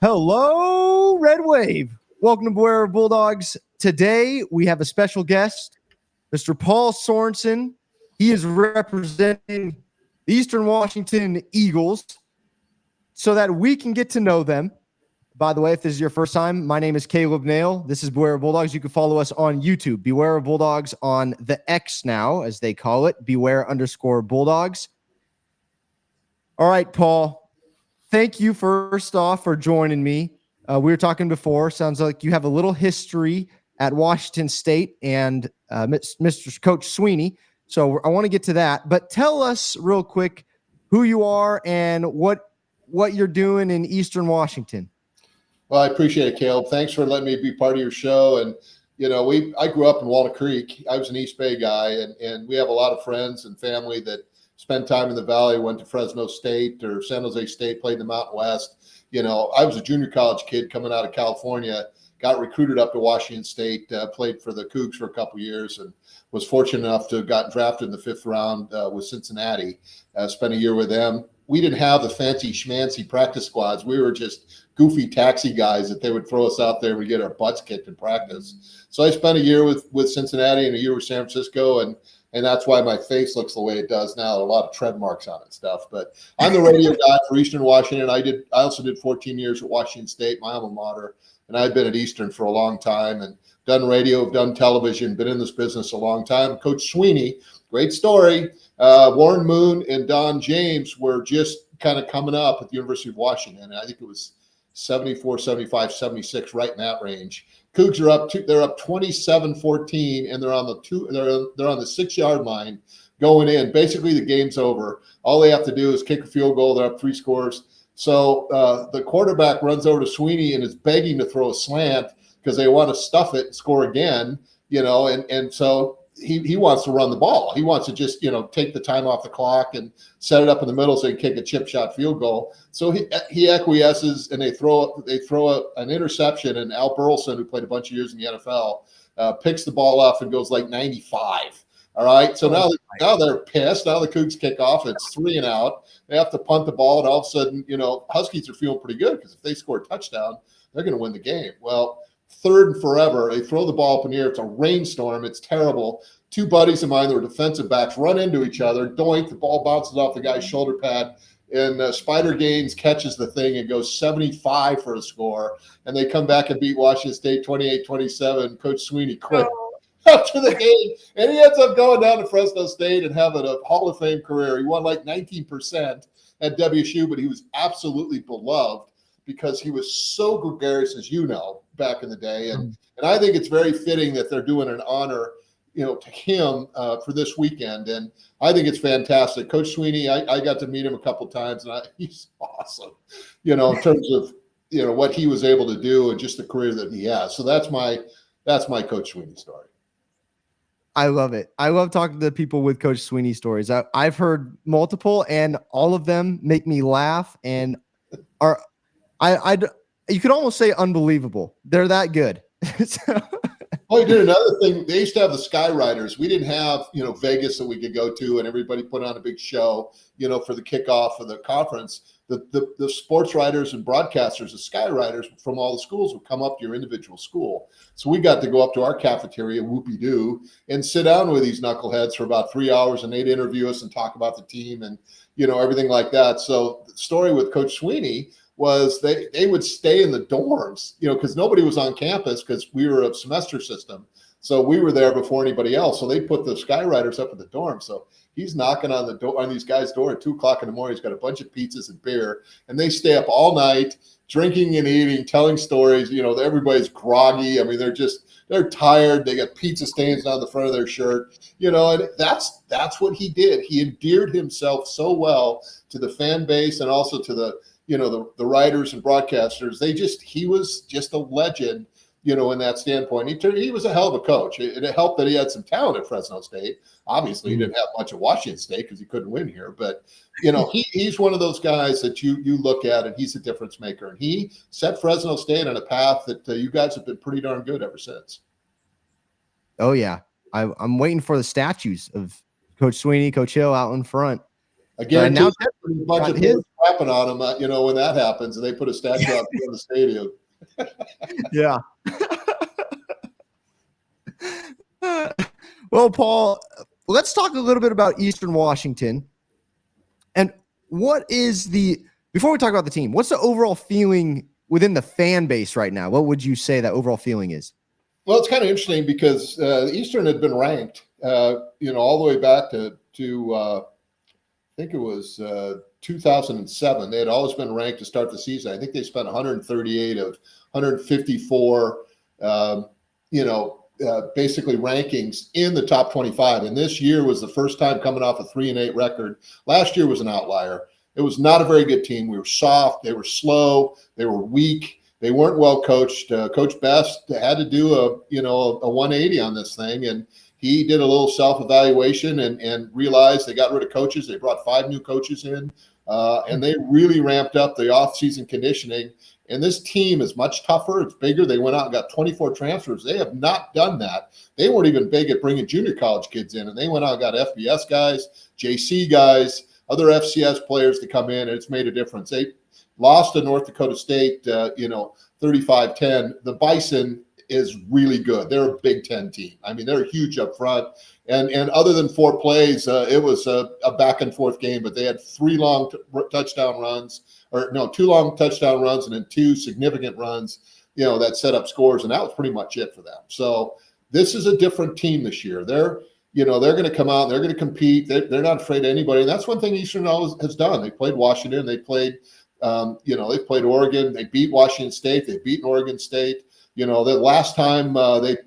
Hello, Red Wave. Welcome to Beware of Bulldogs. Today, we have a special guest, Mr. Paul Sorensen. He is representing the Eastern Washington Eagles so that we can get to know them. By the way, if this is your first time, my name is Caleb Nail. This is Beware of Bulldogs. You can follow us on YouTube. Beware of Bulldogs on the X now, as they call it. Beware_Bulldogs. All right, Paul. Thank you first off for joining me. We were talking before. Sounds like you have a little history at Washington State and Mr. Coach Sweeney. So I want to get to that. But tell us real quick who you are and what you're doing in Eastern Washington. Well, I appreciate it, Caleb. Thanks for letting me be part of your show. And, you know, I grew up in Walnut Creek. I was an East Bay guy, and we have a lot of friends and family that spent time in the Valley, went to Fresno State or San Jose State, played in the Mountain West. You know, I was a junior college kid coming out of California, got recruited up to Washington State, played for the Cougs for a couple years, and was fortunate enough to have gotten drafted in the 5th round with Cincinnati, spent a year with them. We didn't have the fancy schmancy practice squads. We were just goofy taxi guys that they would throw us out there and we get our butts kicked in practice. So I spent a year with Cincinnati and a year with San Francisco, and that's why my face looks the way it does now. A lot of tread marks on it and stuff. But I'm the radio guy for Eastern Washington. I also did 14 years at Washington State, my alma mater, and I've been at Eastern for a long time and done radio, done television, been in this business a long time. Coach Sweeney, great story. Warren Moon and Don James were just kind of coming up at the University of Washington. And I think it was 74, 75, 76, right in that range. Cougs are up they're up 27-14, and they're on the 6-yard line going in. Basically, the game's over. All they have to do is kick a field goal. They're up 3 scores. So the quarterback runs over to Sweeney and is begging to throw a slant because they want to stuff it and score again, you know, and so he wants to run the ball. He wants to just, you know, take the time off the clock and set it up in the middle so he can kick a chip shot field goal. So he acquiesces, and they throw an interception, and Al Burleson, who played a bunch of years in the NFL, picks the ball off and goes like 95. All right. So now they're pissed. Now the Cougs kick off. It's 3 and out. They have to punt the ball, and all of a sudden, you know, Huskies are feeling pretty good because if they score a touchdown, they're going to win the game. Well, 3rd and forever, they throw the ball up in the air. It's a rainstorm. It's terrible. 2 buddies of mine that were defensive backs run into each other. Doink, the ball bounces off the guy's shoulder pad, and Spider Gaines catches the thing and goes 75 for a score. And they come back and beat Washington State 28-27. Coach Sweeney quit after the game, and he ends up going down to Fresno State and having a Hall of Fame career. He won like 19% at WSU, but he was absolutely beloved because he was so gregarious, as you know, back in the day. And I think it's very fitting that they're doing an honor, you know, to him for this weekend. And I think it's fantastic. Coach Sweeney, I got to meet him a couple of times, and he's awesome, you know, in terms of, you know, what he was able to do and just the career that he has. So that's my Coach Sweeney story. I love it. I love talking to people with Coach Sweeney stories. I've heard multiple, and all of them make me laugh and are you could almost say unbelievable. They're that good. Oh, he did another thing. They used to have the Skyriders. We didn't have, you know, Vegas that we could go to, and everybody put on a big show, you know, for the kickoff of the conference. The sports writers and broadcasters, the Skyriders from all the schools would come up to your individual school. So we got to go up to our cafeteria, whoopie-doo, and sit down with these knuckleheads for about 3 hours, and they'd interview us and talk about the team and, you know, everything like that. So the story with Coach Sweeney was they would stay in the dorms, you know, because nobody was on campus because we were a semester system. So we were there before anybody else. So they put the Skyriders up at the dorm. So he's knocking on the door on these guys' door at 2:00 in the morning. He's got a bunch of pizzas and beer, and they stay up all night drinking and eating, telling stories. You know, everybody's groggy. I mean, they're tired. They got pizza stains down the front of their shirt. You know, and that's what he did. He endeared himself so well to the fan base and also to the, you know, the writers and broadcasters. He was just a legend, you know, in that standpoint. He was a hell of a coach. It helped that he had some talent at Fresno State. Obviously, he didn't have much at Washington State because he couldn't win here. But, you know, he's one of those guys that you look at, and he's a difference maker. And he set Fresno State on a path that you guys have been pretty darn good ever since. Oh, yeah. I'm waiting for the statues of Coach Sweeney, Coach Hill out in front. Again, now a bunch of crapping on them, when that happens, and they put a statue out in the stadium. Yeah. Well, Paul, let's talk a little bit about Eastern Washington. And before we talk about the team, what's the overall feeling within the fan base right now? What would you say that overall feeling is? Well, it's kind of interesting because Eastern had been ranked, all the way back to I think it was 2007. They had always been ranked to start the season. I think they spent 138 of 154, basically rankings in the top 25. And this year was the first time coming off a 3-8 record. Last year was an outlier. It was not a very good team. We were soft. They were slow. They were weak. They weren't well coached. Coach Best had to do a 180 on this thing. And he did a little self-evaluation and realized they got rid of coaches. They brought 5 new coaches in, and they really ramped up the off-season conditioning. And this team is much tougher. It's bigger. They went out and got 24 transfers. They have not done that. They weren't even big at bringing junior college kids in, and they went out and got FBS guys, JC guys, other FCS players to come in, and it's made a difference. They lost to North Dakota State, 35-10. The Bison is really good. They're a Big Ten team. I mean, they're huge up front. And other than 4 plays, it was a back and forth game, but they had 3 long touchdown runs, 2 long touchdown runs, and then 2 significant runs, that set up scores. And that was pretty much it for them. So this is a different team this year. They're going to come out and they're going to compete. They're not afraid of anybody. And that's one thing Eastern always has done. They played Washington. They played, they played Oregon. They beat Washington State. They've beaten Oregon State. The last time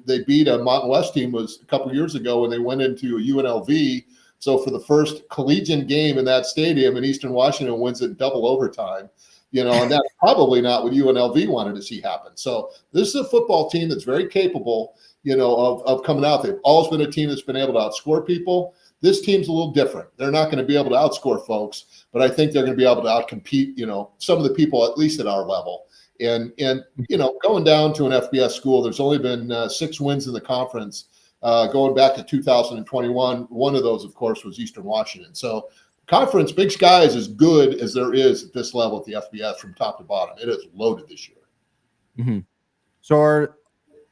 they beat a Mountain West team was a couple years ago when they went into a UNLV. So for the first collegiate game in that stadium, and Eastern Washington wins it in double overtime, and that's probably not what UNLV wanted to see happen. So this is a football team that's very capable, of coming out. They've always been a team that's been able to outscore people. This team's a little different. They're not going to be able to outscore folks, but I think they're going to be able to outcompete, some of the people, at least at our level. And going down to an FBS school, there's only been 6 wins in the conference going back to 2021. One of those, of course, was Eastern Washington. So conference, Big Sky is as good as there is at this level at the FBS from top to bottom. It is loaded this year. Mm-hmm. So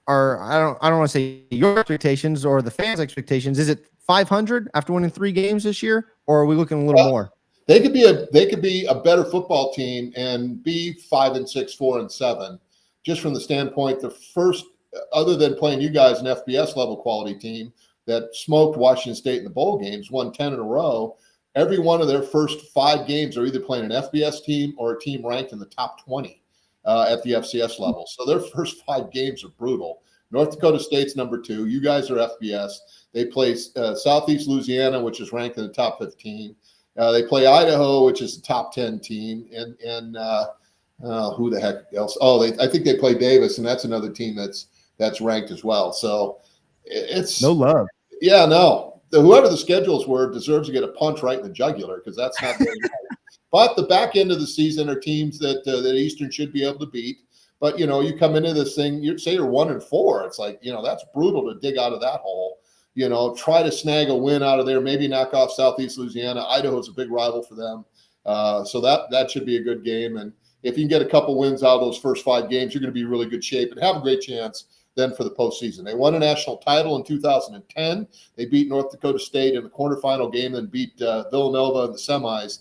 I don't want to say your expectations or the fans' expectations. Is it 500 after winning 3 games this year, or are we looking a little more? They could be a better football team and be 5-6, 4-7, just from the standpoint the first, other than playing you guys an FBS level quality team that smoked Washington State in the bowl games, won 10 in a row. Every one of their first 5 games are either playing an FBS team or a team ranked in the top 20 at the FCS level. So their first 5 games are brutal. North Dakota State's number 2. You guys are FBS. They play Southeast Louisiana, which is ranked in the top 15. They play Idaho, which is a top 10 team, and who the heck else? I think they play Davis, and that's another team that's ranked as well. So it's no love. Yeah, no. Whoever the schedules were deserves to get a punch right in the jugular because that's not very nice. But the back end of the season are teams that Eastern should be able to beat. But you come into this thing, you're 1-4. It's like that's brutal to dig out of that hole. Try to snag a win out of there, maybe knock off Southeast Louisiana. Idaho's a big rival for them. So that should be a good game. And if you can get a couple wins out of those first 5 games, you're going to be in really good shape and have a great chance then for the postseason. They won a national title in 2010. They beat North Dakota State in the quarterfinal game, then beat Villanova in the semis.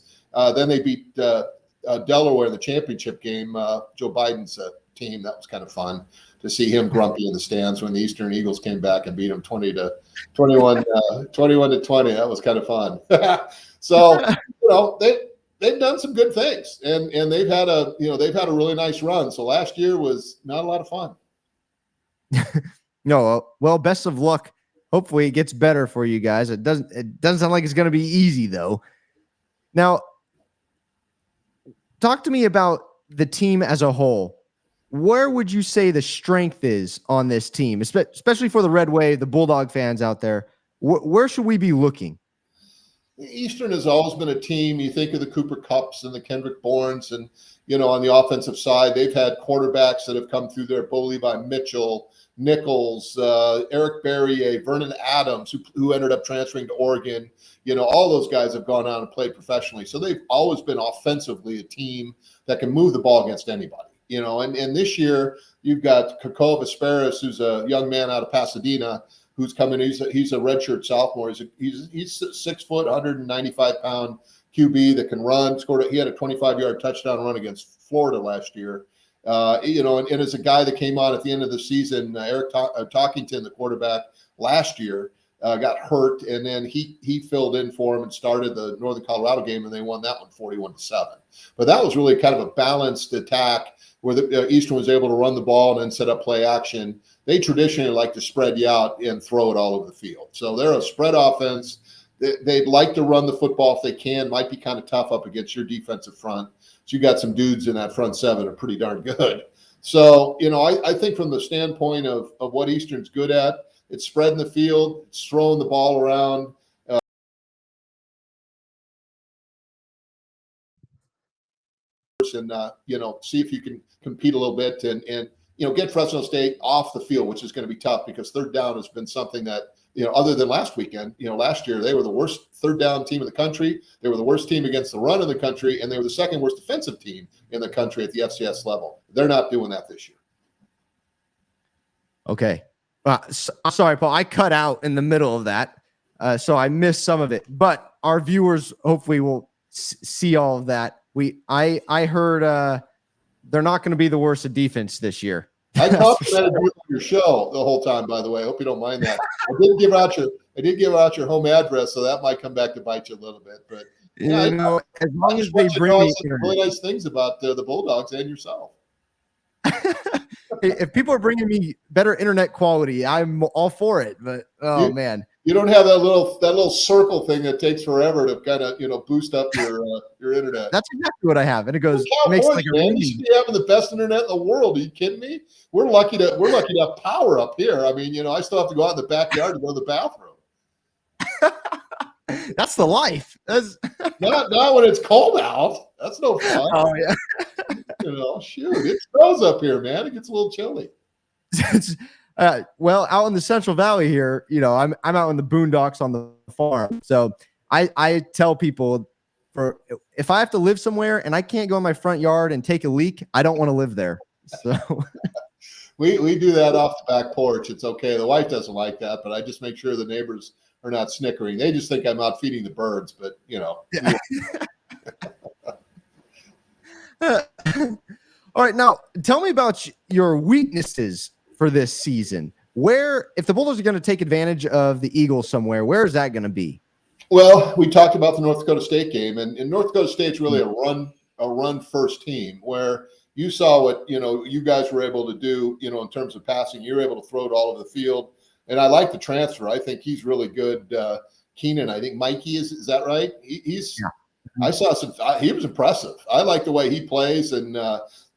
Then they beat Delaware in the championship game, Joe Biden's team. That was kind of fun to see him grumpy in the stands when the Eastern Eagles came back and beat them 21 to 20. That was kind of fun. So, they've done some good things and they've had a really nice run. So last year was not a lot of fun. No, well, best of luck. Hopefully it gets better for you guys. It doesn't sound like it's going to be easy though. Now, talk to me about the team as a whole. Where would you say the strength is on this team, especially for the Red Wave, the Bulldog fans out there? Where should we be looking? Eastern has always been a team. You think of the Cooper Kupps and the Kendrick Bournes, and on the offensive side, they've had quarterbacks that have come through there: Bo Levi Mitchell, Nichols, Eric Berrier, Vernon Adams, who ended up transferring to Oregon. All those guys have gone on and played professionally, so they've always been offensively a team that can move the ball against anybody. And this year you've got Kakova Asparis, who's a young man out of Pasadena, who's coming. He's a redshirt sophomore. He's 6 foot, 195-pound QB that can run. He had a 25-yard touchdown run against Florida last year. And as a guy that came on at the end of the season, Eric Talkington, the quarterback last year, got hurt, and then he filled in for him and started the Northern Colorado game, and they won that one 41-7. But that was really kind of a balanced attack where the Eastern was able to run the ball and then set up play action. They traditionally like to spread you out and throw it all over the field. So they're a spread offense. They'd like to run the football if they can. Might be kind of tough up against your defensive front. So you got some dudes in that front seven are pretty darn good. So, I think from the standpoint of what Eastern's good at, it's spreading the field, it's throwing the ball around. And see if you can compete a little bit and get Fresno State off the field, which is going to be tough because third down has been something that other than last weekend, last year they were the worst third down team in the country. They were the worst team against the run in the country, and they were the second worst defensive team in the country at the FCS level. They're not doing that this year. Okay. Sorry, Paul. I cut out in the middle of that, so I missed some of it. But our viewers hopefully will see all of that. I heard they're not going to be the worst at defense this year. I complimented you on your show the whole time, by the way. I hope you don't mind that. I did give out your home address, so that might come back to bite you a little bit. But as long as they bring me really nice things about the Bulldogs and yourself. If people are bringing me better internet quality, I'm all for it. But man, you don't have that little circle thing that takes forever to kind of boost up your internet. That's exactly what I have, and it goes. It makes like man, you should be having the best internet in the world. Are you kidding me? We're lucky to have power up here. I mean, I still have to go out in the backyard to go to the bathroom. That's the life. That's not when it's cold out. That's no fun. Oh yeah. Shoot, it snows up here, man. It gets a little chilly. Well, out in the Central Valley here, I'm out in the boondocks on the farm. So I tell people, if I have to live somewhere and I can't go in my front yard and take a leak, I don't want to live there. So we do that off the back porch. It's okay. The wife doesn't like that, but I just make sure the neighbors are not snickering. They just think I'm out feeding the birds, but Yeah. All right, now tell me about your weaknesses for this season. If the Bulldogs are going to take advantage of the Eagles somewhere, where is that going to be? Well, we talked about the North Dakota State game, and North Dakota State's really a run first team where you saw what you guys were able to do in terms of passing. You're able to throw it all over the field, and I like the transfer. I think he's really good. Keenan, I think Mikey is that right? He's. Yeah. I saw he was impressive. I like the way he plays, and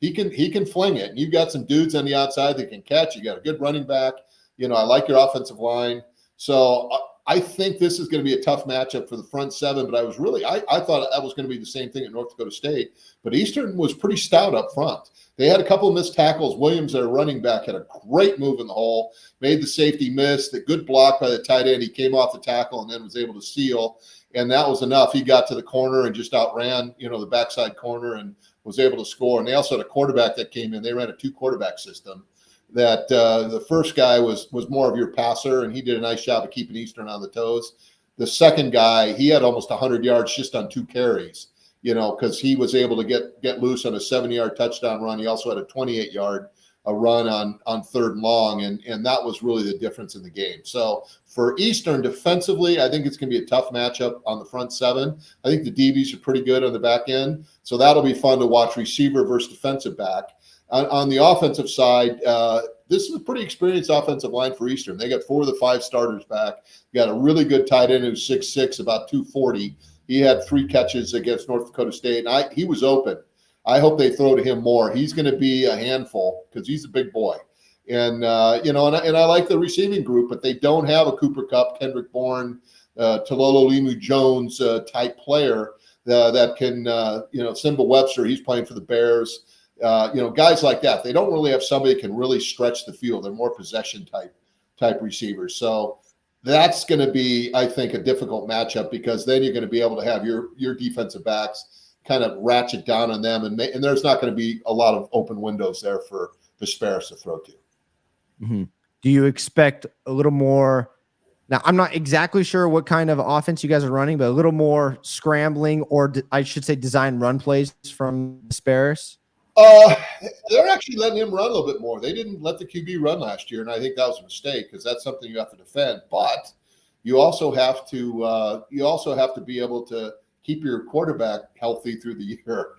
he can fling it. And you've got some dudes on the outside that can catch. You got a good running back. I like your offensive line. So I think this is going to be a tough matchup for the front seven. But I thought that was going to be the same thing at North Dakota State. But Eastern was pretty stout up front. They had a couple of missed tackles. Williams, their running back, had a great move in the hole, made the safety miss. The good block by the tight end. He came off the tackle and then was able to seal. And that was enough. He got to the corner and just outran, the backside corner and was able to score. And they also had a quarterback that came in. They ran a 2-quarterback system that the first guy was more of your passer, and he did a nice job of keeping Eastern on the toes. The second guy, he had almost 100 yards just on 2 carries, because he was able to get loose on a 7-yard touchdown run. He also had a 28-yard run on third and long, and that was really the difference in the game. So for Eastern defensively, I think it's going to be a tough matchup on the front seven. I think the DBs are pretty good on the back end, so that'll be fun to watch receiver versus defensive back. On the offensive side, this is a pretty experienced offensive line for Eastern. They got 4 of the 5 starters back. You got a really good tight end who's 6'6", about 240. He had 3 catches against North Dakota State, and he was open. I hope they throw to him more. He's going to be a handful because he's a big boy. And I like the receiving group, but they don't have a Cooper Kupp, Kendrick Bourne, Talolo Limu Jones type player that can, Simba Webster, he's playing for the Bears. Guys like that, they don't really have somebody that can really stretch the field. They're more possession type receivers. So that's going to be, I think, a difficult matchup, because then you're going to be able to have your defensive backs kind of ratchet down on them, and there's not going to be a lot of open windows there for the Sparrows to throw to. Mm-hmm. Do you expect a little more? Now, I'm not exactly sure what kind of offense you guys are running, but a little more scrambling, or I should say design run plays from the Sparrows? They're actually letting him run a little bit more. They didn't let the QB run last year, and I think that was a mistake, because that's something you have to defend. But you also have to be able to keep your quarterback healthy through the year.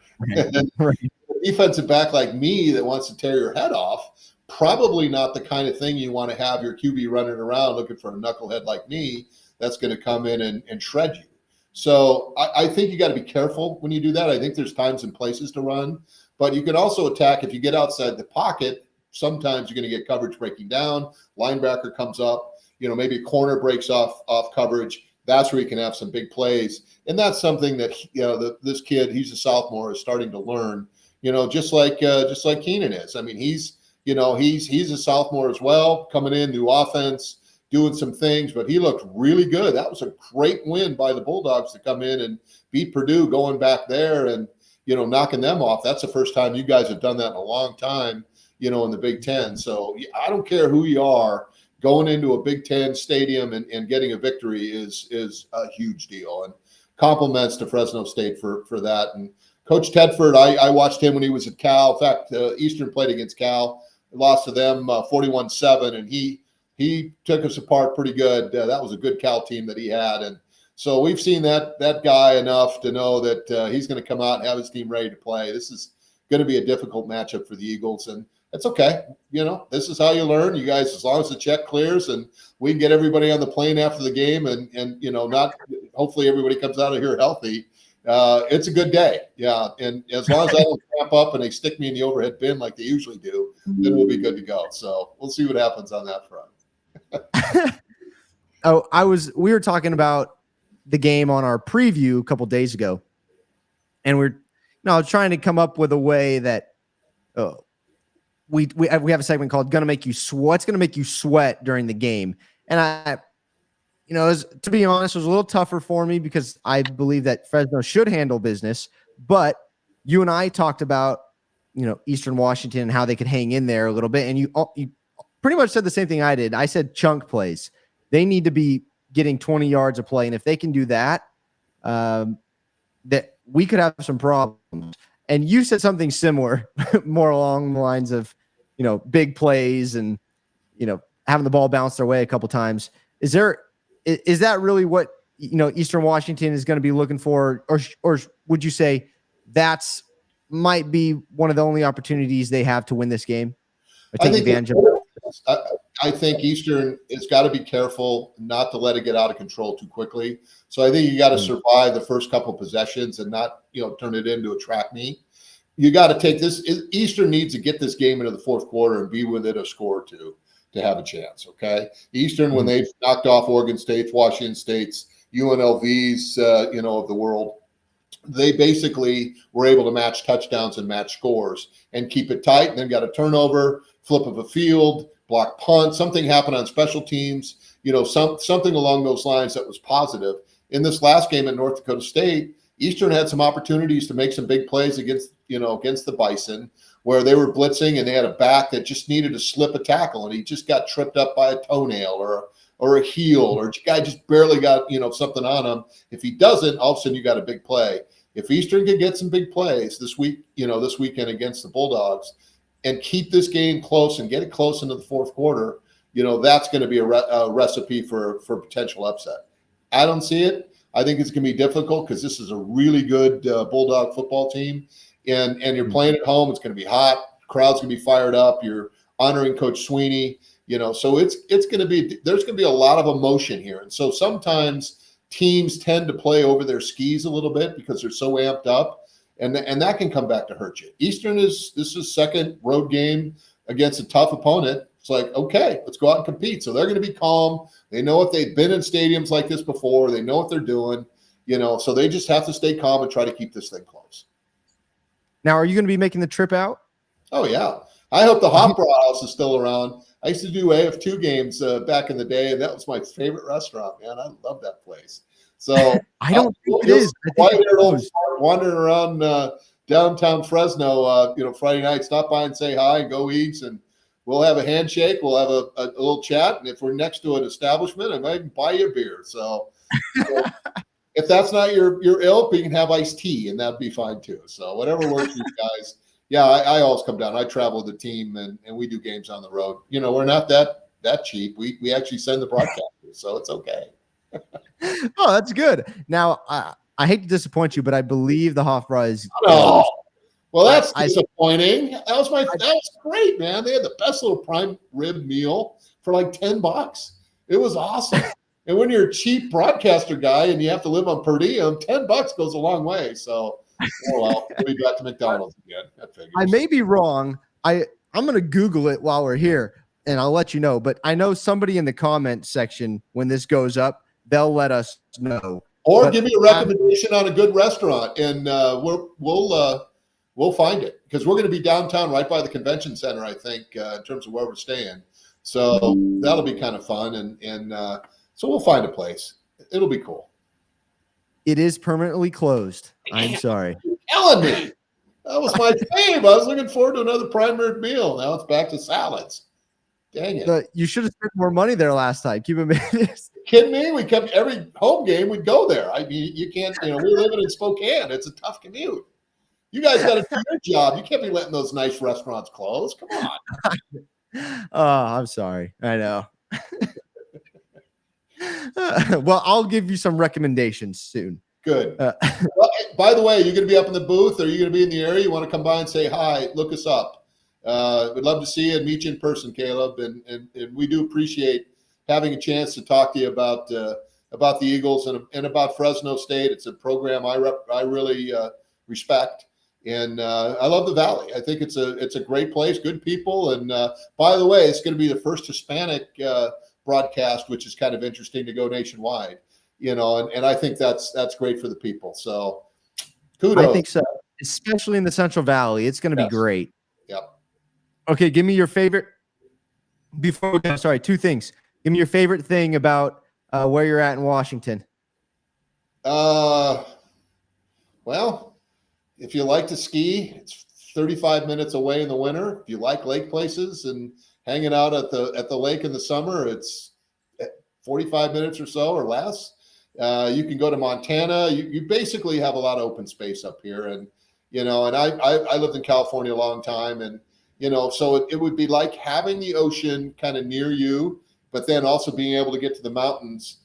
Right. A defensive back like me that wants to tear your head off, probably not the kind of thing you want to have your QB running around looking for a knucklehead like me that's going to come in and shred you. So I think you got to be careful when you do that. I think there's times and places to run, but you can also attack if you get outside the pocket. Sometimes you're going to get coverage breaking down. Linebacker comes up, maybe a corner breaks off coverage. That's where you can have some big plays. And that's something that, this kid, he's a sophomore, is starting to learn, just like Keenan is. I mean, he's a sophomore as well, coming in, new offense, doing some things, but he looked really good. That was a great win by the Bulldogs to come in and beat Purdue, going back there and, knocking them off. That's the first time you guys have done that in a long time, in the Big Ten. So I don't care who you are, going into a Big Ten stadium and getting a victory is a huge deal. And compliments to Fresno State for that. And Coach Tedford, I watched him when he was at Cal. In fact, Eastern played against Cal, lost to them 41-7, and he took us apart pretty good. That was a good Cal team that he had. And so we've seen that guy enough to know that he's going to come out and have his team ready to play. This is going to be a difficult matchup for the Eagles, and that's okay. This is how you learn. You guys, as long as the check clears and we can get everybody on the plane after the game and not hopefully everybody comes out of here healthy, it's a good day. Yeah. And as long as I don't cramp up and they stick me in the overhead bin like they usually do, then we'll be good to go. So we'll see what happens on that front. We were talking about the game on our preview a couple days ago, and I was trying to come up with a way that we have a segment called "Gonna Make You Sweat." What's gonna make you sweat during the game? And to be honest, it was a little tougher for me because I believe that Fresno should handle business. But you and I talked about Eastern Washington and how they could hang in there a little bit, and you pretty much said the same thing I did. I said chunk plays. They need to be getting 20 yards of play, and if they can do that, that we could have some problems. And you said something similar, more along the lines of, big plays and, having the ball bounce their way a couple times. Is that really what, Eastern Washington is going to be looking for? Or would you say that's might be one of the only opportunities they have to win this game? Or take advantage of it? I think Eastern has got to be careful not to let it get out of control too quickly. So I think you got to survive the first couple possessions and not, turn it into a track meet. You got to take this. Eastern needs to get this game into the fourth quarter and be within a score or two to have a chance. Okay. Eastern, when they've knocked off Oregon State's, Washington State's, UNLV's, of the world, they basically were able to match touchdowns and match scores and keep it tight. And then got a turnover, flip of a field, block punt, something happened on special teams, something along those lines that was positive. In this last game at North Dakota State, Eastern had some opportunities to make some big plays against the Bison, where they were blitzing and they had a back that just needed to slip a tackle, and he just got tripped up by a toenail or a heel, or a guy just barely got, something on him. If he doesn't, all of a sudden you got a big play. If Eastern can get some big plays this weekend against the Bulldogs and keep this game close and get it close into the fourth quarter, that's going to be a recipe for potential upset. I don't see it. I think it's going to be difficult because this is a really good Bulldog football team, and you're playing at home. It's going to be hot. Crowd's going to be fired up. You're honoring Coach Sweeney. So it's going to be, there's going to be a lot of emotion here. And so sometimes teams tend to play over their skis a little bit because they're so amped up, and that can come back to hurt you. Eastern this is second road game against a tough opponent. It's like, okay, let's go out and compete. So they're going to be calm. They know if they've been in stadiums like this before. They know what they're doing, so they just have to stay calm and try to keep this thing close. Now, are you going to be making the trip out? Oh, yeah. I hope the Hofbrau House is still around. I used to do AF2 games back in the day, and that was my favorite restaurant, man. I love that place. So I don't think it is. Wandering around downtown Fresno, Friday night, stop by and say hi and go eat, and we'll have a handshake. We'll have a little chat, and if we're next to an establishment, I might even buy you a beer. So if that's not your ilk, you can have iced tea, and that'd be fine too. So whatever works for you guys. Yeah, I always come down. I travel with the team, and we do games on the road. We're not that cheap. We actually send the broadcasters, so it's okay. Oh, that's good. Now, I hate to disappoint you, but I believe the Hofbrau is. Oh, well, that's disappointing. That was great, man. They had the best little prime rib meal for like $10. It was awesome. And when you're a cheap broadcaster guy and you have to live on per diem, $10 goes a long way. So, we'll be back to McDonald's again. I may be wrong. I'm going to Google it while we're here, and I'll let you know. But I know somebody in the comment section, when this goes up, they'll let us know. Or give me a recommendation on a good restaurant, and we'll find it, because we're going to be downtown right by the convention center, I think, in terms of where we're staying. So that'll be kind of fun, and so we'll find a place. It'll be cool. It is permanently closed. I'm sorry. You're telling me. That was my fave. I was looking forward to another prime rib meal. Now it's back to salads. Dang it. You should have spent more money there last time. Keep it. Kidding me? We kept every home game, we'd go there. I mean, you can't, we're living in Spokane. It's a tough commute. You guys got to do your job. You can't be letting those nice restaurants close. Come on. Oh, I'm sorry. I know. Well, I'll give you some recommendations soon. Good. Well, by the way, you're going to be up in the booth, or are you going to be in the area? You want to come by and say hi, look us up. We'd love to see you and meet you in person, Caleb. And we do appreciate having a chance to talk to you about the Eagles and about Fresno State. It's a program I really respect. And I love the Valley. I think it's a great place, good people. And by the way, it's going to be the first Hispanic broadcast, which is kind of interesting to go nationwide, and I think that's great for the people. So kudos. I think so, especially in the Central Valley. It's going to be great. Yep. Okay, give me your favorite. Two things. Give me your favorite thing about where you're at in Washington. Well, if you like to ski, it's 35 minutes away in the winter. If you like lake places and hanging out at the lake in the summer, it's 45 minutes or so or less. You can go to Montana. You basically have a lot of open space up here. And, and I lived in California a long time, and, so it would be like having the ocean kind of near you, but then also being able to get to the mountains,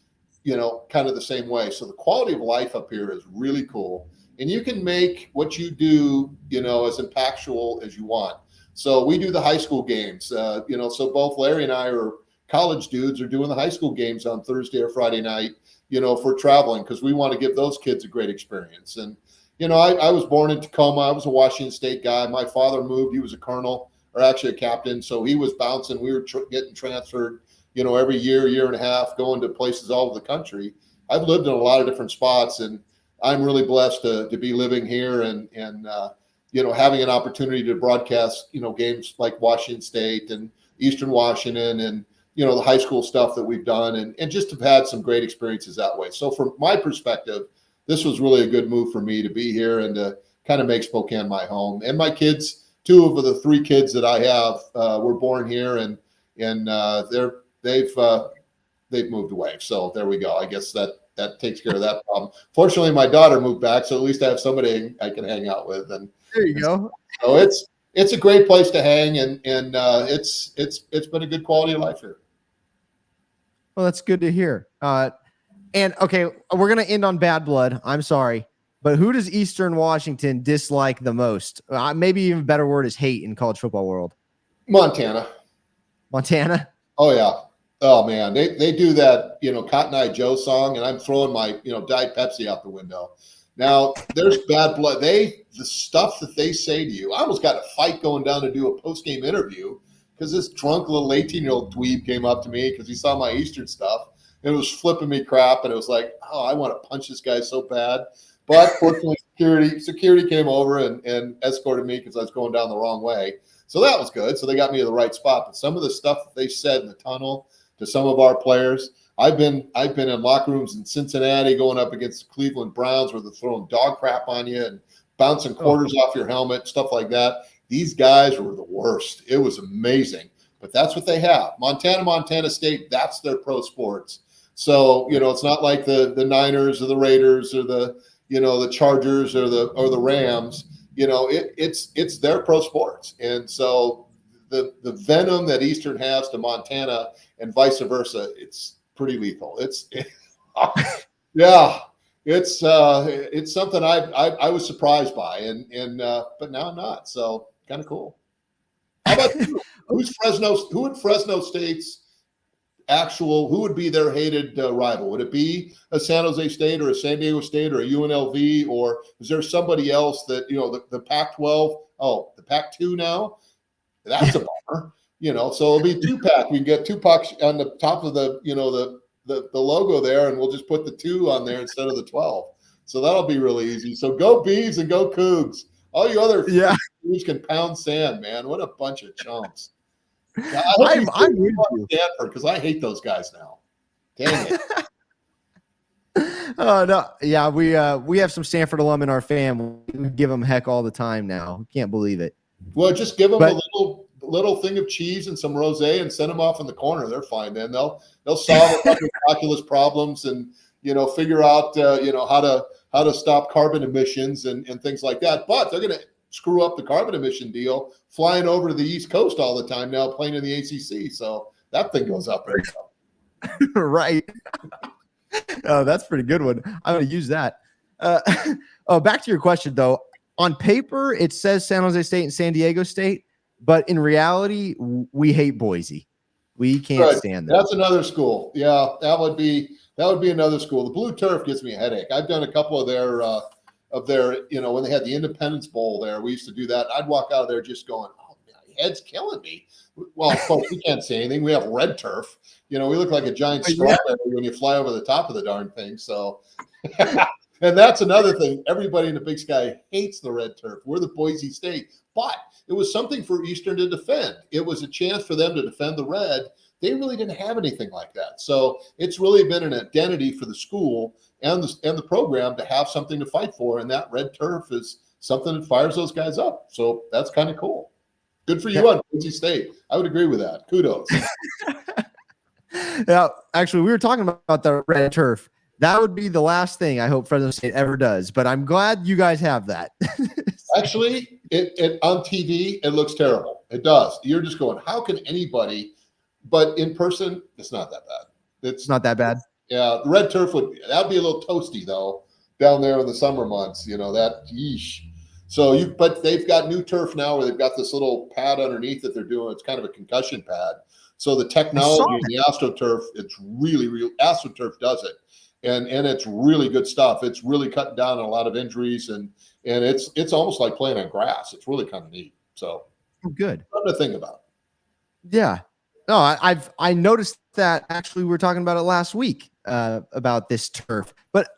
kind of the same way. So the quality of life up here is really cool. And you can make what you do, as impactful as you want. So we do the high school games, so both Larry and I are college dudes, are doing the high school games on Thursday or Friday night, for traveling, because we want to give those kids a great experience. And, I was born in Tacoma. I was a Washington State guy. My father moved. He was a colonel, or actually a captain. So he was bouncing. We were getting transferred, every year and a half, going to places all over the country. I've lived in a lot of different spots, and I'm really blessed to be living here and having an opportunity to broadcast, games like Washington State and Eastern Washington and, the high school stuff that we've done, and just have had some great experiences that way. So from my perspective, this was really a good move for me to be here and to kind of make Spokane my home. And my kids, 2 of the 3 kids that I have were born here, and they've moved away. So there we go. I guess that takes care of that problem. Fortunately, my daughter moved back, so at least I have somebody I can hang out with. And there you go. So it's a great place to hang, and it's been a good quality of life here. Well, that's good to hear. And okay, we're gonna end on bad blood. I'm sorry, but who does Eastern Washington dislike the most? Maybe even a better word is hate in college football world. Montana. Montana. Oh yeah. Oh man, they do that, Cotton Eye Joe song, and I'm throwing my, Diet Pepsi out the window. Now there's bad blood. The stuff that they say to you, I almost got a fight going down to do a post-game interview, because this drunk little 18-year-old dweeb came up to me because he saw my Eastern stuff and it was flipping me crap. And it was like, oh, I want to punch this guy so bad. But fortunately, security came over and escorted me because I was going down the wrong way. So that was good. So they got me to the right spot. But some of the stuff that they said in the tunnel to some of our players, I've been in locker rooms in Cincinnati going up against the Cleveland Browns where they're throwing dog crap on you and bouncing quarters off your helmet, stuff like that. These guys were the worst. It was amazing. But that's what they have. Montana State, that's their pro sports. So, it's not like the Niners or the Raiders or the Chargers or the Rams. It's their pro sports. And so the venom that Eastern has to Montana and vice versa, it's pretty lethal. Yeah, it's something I was surprised by, and but now I'm not. So kind of cool. How about you? Who would Fresno State's who would be their hated rival? Would it be a San Jose State or a San Diego State or a UNLV, or is there somebody else that the Pac-12? Oh, the Pac-2 now. That's a bummer. So it'll be two-pack. We can get two pucks on the top of the logo there, and we'll just put the 2 on there instead of the 12. So that'll be really easy. So go Bees and go Cougs. All you other teams can pound sand, man. What a bunch of chumps. I'm with you, Stanford, because I hate those guys now. Dang it. Oh no, yeah, we have some Stanford alum in our family. We give them heck all the time now. Can't believe it. Well, just give them a little thing of cheese and some rosé and send them off in the corner. They're fine. Then they'll solve a couple of calculus problems and figure out how to stop carbon emissions and things like that. But they're going to screw up the carbon emission deal flying over to the East Coast all the time now, playing in the ACC. So that thing goes up. Right. Oh, that's a pretty good one. I'm going to use that. Back to your question, though. On paper, it says San Jose State and San Diego State, but in reality, we hate Boise. We can't stand them. That's another school. Yeah, that would be another school. The Blue Turf gives me a headache. I've done a couple of their when they had the Independence Bowl there, we used to do that. I'd walk out of there just going, oh, my head's killing me. Well, of course, we can't say anything. We have red turf. We look like a giant strawberry when you fly over the top of the darn thing. So, and that's another thing. Everybody in the Big Sky hates the red turf. We're the Boise State. But it was something for Eastern to defend. It was a chance for them to defend the red. They really didn't have anything like that. So it's really been an identity for the school and the program to have something to fight for. And that red turf is something that fires those guys up. So that's kind of cool. Good for you on Boise State. I would agree with that. Kudos. Now, actually, we were talking about the red turf. That would be the last thing I hope Fresno State ever does. But I'm glad you guys have that. Actually, it on TV, it looks terrible. It does. You're just going, how can anybody? But in person, it's not that bad. It's not that bad. Yeah, the red turf that'd be a little toasty though down there in the summer months. That yeesh. So but they've got new turf now where they've got this little pad underneath that they're doing. It's kind of a concussion pad. So the technology in the AstroTurf, it's really real. AstroTurf does it, and it's really good stuff. It's really cutting down on a lot of injuries, and it's almost like playing on grass. It's really kind of neat. So good. Something to think about. Yeah. No, I noticed that actually we were talking about it last week about this turf. But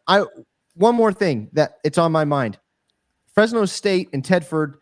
one more thing that it's on my mind. Fresno State and Tedford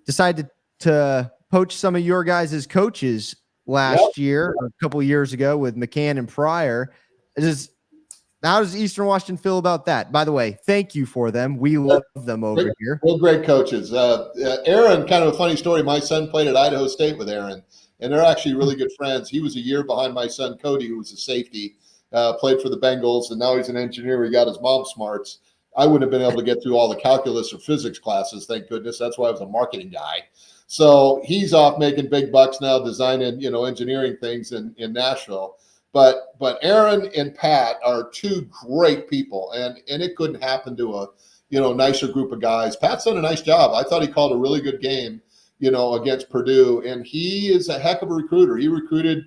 decided to poach some of your guys' coaches last year, or a couple of years ago with McCann and Pryor. How does Eastern Washington feel about that? By the way, thank you for them. We love them over here. We're great coaches. Aaron, kind of a funny story. My son played at Idaho State with Aaron, and they're actually really good friends. He was a year behind my son, Cody, who was a safety, played for the Bengals, and now he's an engineer. He got his mom smarts. I wouldn't have been able to get through all the calculus or physics classes, thank goodness. That's why I was a marketing guy. So he's off making big bucks now, designing, engineering things in Nashville. But Aaron and Pat are two great people, and it couldn't happen to a nicer group of guys. Pat's done a nice job. I thought he called a really good game, against Purdue, and he is a heck of a recruiter. He recruited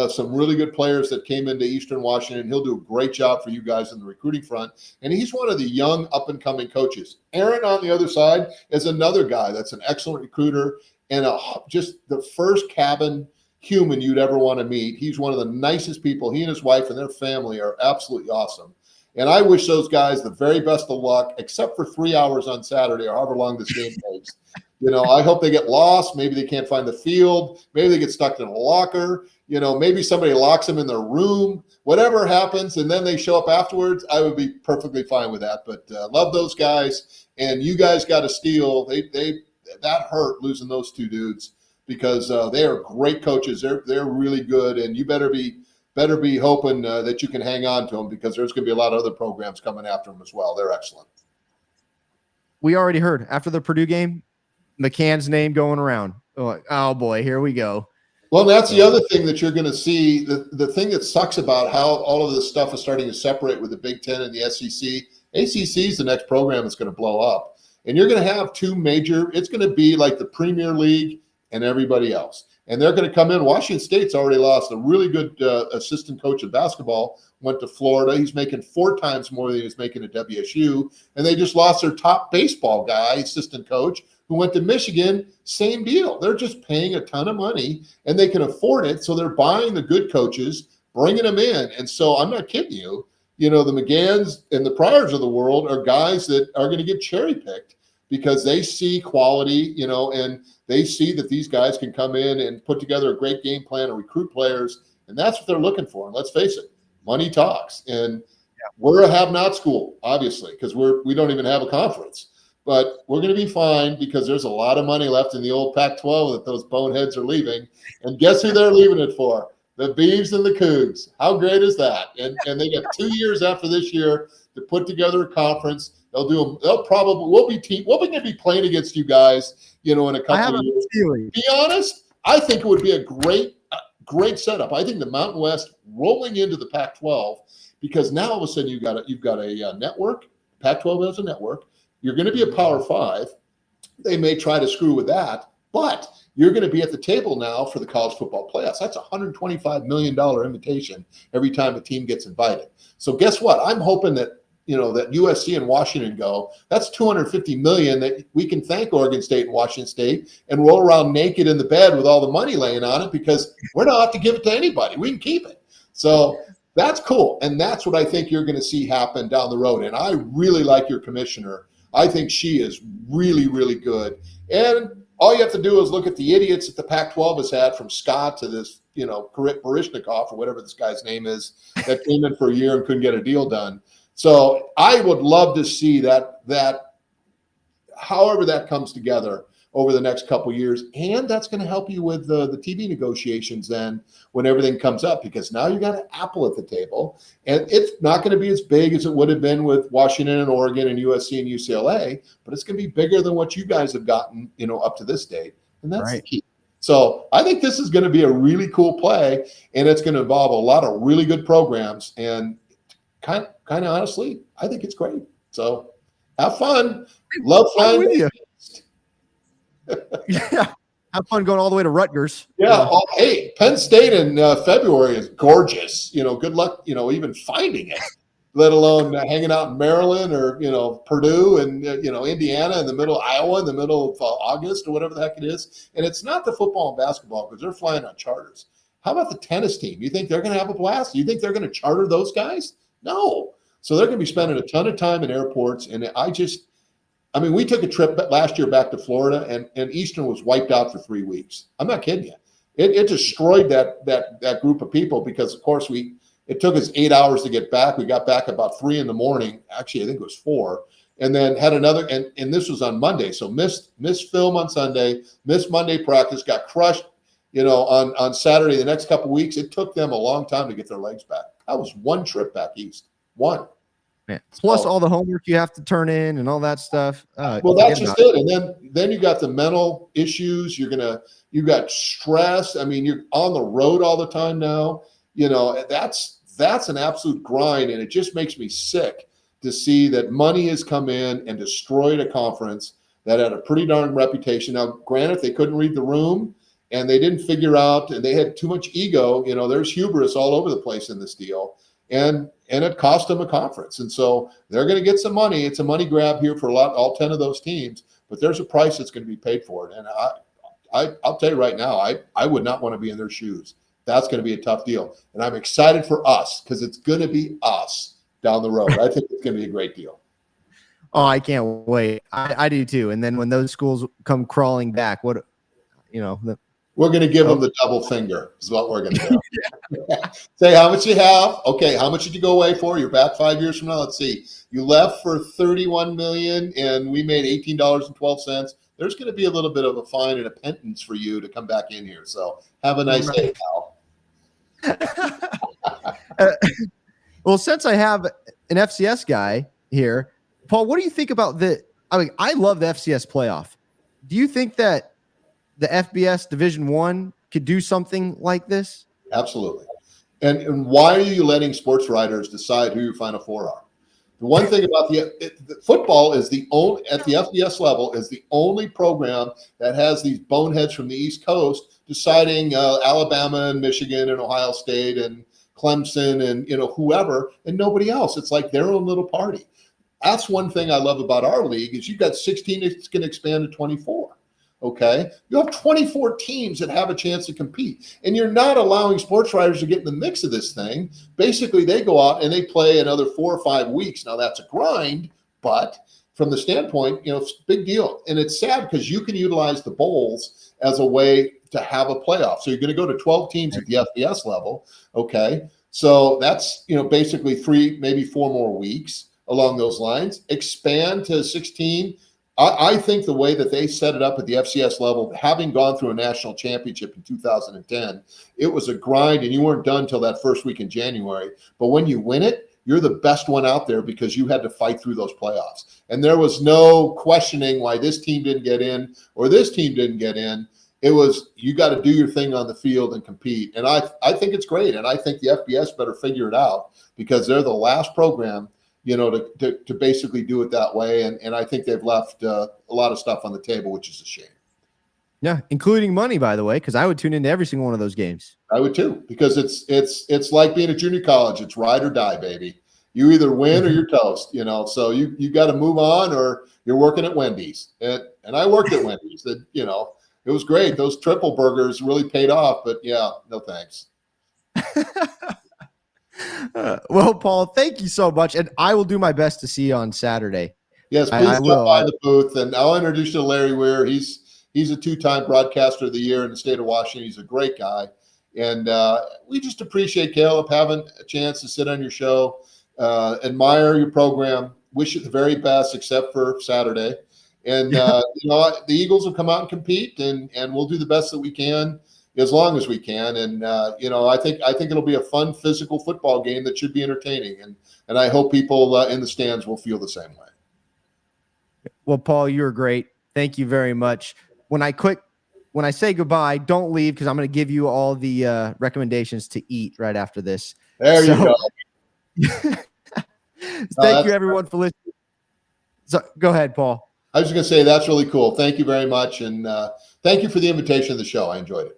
some really good players that came into Eastern Washington. He'll do a great job for you guys in the recruiting front, and he's one of the young up-and-coming coaches. Aaron, on the other side, is another guy that's an excellent recruiter and just the first cabin human you'd ever want to meet. He's one of the nicest people. He and his wife and their family are absolutely awesome. And I wish those guys the very best of luck, except for 3 hours on Saturday or however long this game takes. I hope they get lost. Maybe they can't find the field. Maybe they get stuck in a locker. Maybe somebody locks them in their room. Whatever happens, and then they show up afterwards, I would be perfectly fine with that. But love those guys. And you guys got to steal. That hurt losing those two dudes because they are great coaches. They're really good, and you better be hoping that you can hang on to them because there's going to be a lot of other programs coming after them as well. They're excellent. We already heard after the Purdue game, McCann's name going around. Oh boy, here we go. Well, that's the other thing that you're going to see. The thing that sucks about how all of this stuff is starting to separate with the Big Ten and the SEC. ACC is the next program that's going to blow up. And you're going to have two major – it's going to be like the Premier League and everybody else. And they're going to come in. Washington State's already lost a really good assistant coach of basketball, went to Florida. He's making 4 times more than he was making at WSU. And they just lost their top baseball guy, assistant coach, who went to Michigan. Same deal. They're just paying a ton of money, and they can afford it. So they're buying the good coaches, bringing them in. And so I'm not kidding you. The McGanns and the Pryors of the world are guys that are going to get cherry-picked because they see quality, and they see that these guys can come in and put together a great game plan and recruit players, and that's what they're looking for. And let's face it, money talks. And we're a have-not school, obviously, because we don't even have a conference. But we're going to be fine because there's a lot of money left in the old Pac-12 that those boneheads are leaving. And guess who they're leaving it for? The Beavs and the Cougs. How great is that? And they got 2 years after this year to put together a conference. We'll going to be playing against you guys, in a couple of years. To be honest, I think it would be a great setup. I think the Mountain West rolling into the Pac-12 because now all of a sudden you've got a network. Pac-12 has a network. You're going to be a Power 5. They may try to screw with that, but you're going to be at the table now for the college football playoffs. That's a $125 million invitation every time a team gets invited. So guess what? I'm hoping that that USC and Washington go. That's $250 million that we can thank Oregon State and Washington State and roll around naked in the bed with all the money laying on it because we're not have to give it to anybody. We can keep it. So that's cool, and that's what I think you're going to see happen down the road. And I really like your commissioner. I think she is really, really good. And all you have to do is look at the idiots that the Pac-12 has had, from Scott to this, Barishnikov or whatever this guy's name is, that came in for a year and couldn't get a deal done. So I would love to see that however that comes together over the next couple of years. And that's going to help you with the TV negotiations then when everything comes up, because now you got an Apple at the table, and it's not going to be as big as it would have been with Washington and Oregon and USC and UCLA, but it's going to be bigger than what you guys have gotten, up to this date. And that's the key. So I think this is going to be a really cool play, and it's going to involve a lot of really good programs. And kind of honestly, I think it's great. So have fun. Love flying with you. Yeah. Have fun going all the way to Rutgers. Yeah. Hey, Penn State in February is gorgeous. Good luck, even finding it, let alone hanging out in Maryland or, Purdue and, Indiana in the middle, Iowa in the middle of August or whatever the heck it is. And it's not the football and basketball because they're flying on charters. How about the tennis team? You think they're going to have a blast? You think they're going to charter those guys? No. So they're going to be spending a ton of time in airports. And we took a trip last year back to Florida, and Eastern was wiped out for 3 weeks. I'm not kidding you. It destroyed that group of people because, of course, it took us 8 hours to get back. We got back about 3 a.m. Actually, I think it was 4. And then had another, and this was on Monday. So missed film on Sunday, missed Monday practice, got crushed, on Saturday. The next couple of weeks, it took them a long time to get their legs back. That was one trip back east. One. Man. Plus all the homework you have to turn in and all that stuff. Well, that's just it. And then you got the mental issues. You got stress. You're on the road all the time now. That's an absolute grind, and it just makes me sick to see that money has come in and destroyed a conference that had a pretty darn reputation. Now, granted, they couldn't read the room, and they didn't figure out, and they had too much ego. There's hubris all over the place in this deal. And it cost them a conference. And so they're going to get some money. It's a money grab here for all 10 of those teams, but there's a price that's going to be paid for it. And I'll tell you right now, I would not want to be in their shoes. That's going to be a tough deal. And I'm excited for us because it's going to be us down the road. I think it's going to be a great deal. Oh, I can't wait. I do too. And then when those schools come crawling back, we're going to give them the double finger is what we're going to do. Say how much you have. Okay, how much did you go away for? You're back 5 years from now. Let's see. You left for $31 million, and we made $18.12. There's going to be a little bit of a fine and a penance for you to come back in here. So have a nice day, pal. Well, since I have an FCS guy here, Paul, what do you think about I love the FCS playoff. Do you think that the FBS Division I could do something like this? Absolutely. And why are you letting sports writers decide who your Final Four are? The one thing about the football is the only at the FBS level is the only program that has these boneheads from the East Coast deciding Alabama and Michigan and Ohio State and Clemson and whoever and nobody else. It's like their own little party. That's one thing I love about our league is you've got 16. It's going to expand to 24. Okay, you have 24 teams that have a chance to compete, and you're not allowing sports writers to get in the mix of this thing. Basically, they go out and they play another 4 or 5 weeks. Now that's a grind, but from the standpoint, it's a big deal, and it's sad because you can utilize the bowls as a way to have a playoff. So you're going to go to 12 teams at the FBS level. Okay, so that's basically 3, maybe 4 more weeks along those lines. Expand to 16. I think the way that they set it up at the FCS level, having gone through a national championship in 2010, it was a grind and you weren't done till that first week in January. But when you win it, you're the best one out there because you had to fight through those playoffs. And there was no questioning why this team didn't get in or this team didn't get in. It was, you got to do your thing on the field and compete. And I think it's great. And I think the FBS better figure it out because they're the last program to basically do it that way. And I think they've left a lot of stuff on the table, which is a shame. Yeah, including money, by the way, because I would tune into every single one of those games. I would too, because it's like being a junior college. It's ride or die, baby. You either win or you're toast, so you got to move on or you're working at Wendy's. And I worked at Wendy's. It was great. Those triple burgers really paid off, but yeah, no thanks. Well, Paul, thank you so much, and I will do my best to see you on Saturday. Yes, please stop by the booth, and I'll introduce you to Larry Weir. He's a 2-time broadcaster of the year in the state of Washington. He's a great guy, and we just appreciate Caleb having a chance to sit on your show, admire your program, wish you the very best, except for Saturday, and the Eagles will come out and compete, and we'll do the best that we can. As long as we can, and I think it'll be a fun physical football game that should be entertaining, and I hope people in the stands will feel the same way. Well, Paul, you're great. Thank you very much. When I say goodbye, don't leave because I'm going to give you all the recommendations to eat right after this. There you go. Thank you, everyone, for listening. So, go ahead, Paul. I was just going to say that's really cool. Thank you very much, and thank you for the invitation to the show. I enjoyed it.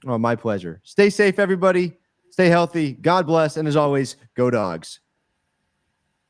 Oh, my pleasure. Stay safe, everybody. Stay healthy. God bless. And as always, go Dogs.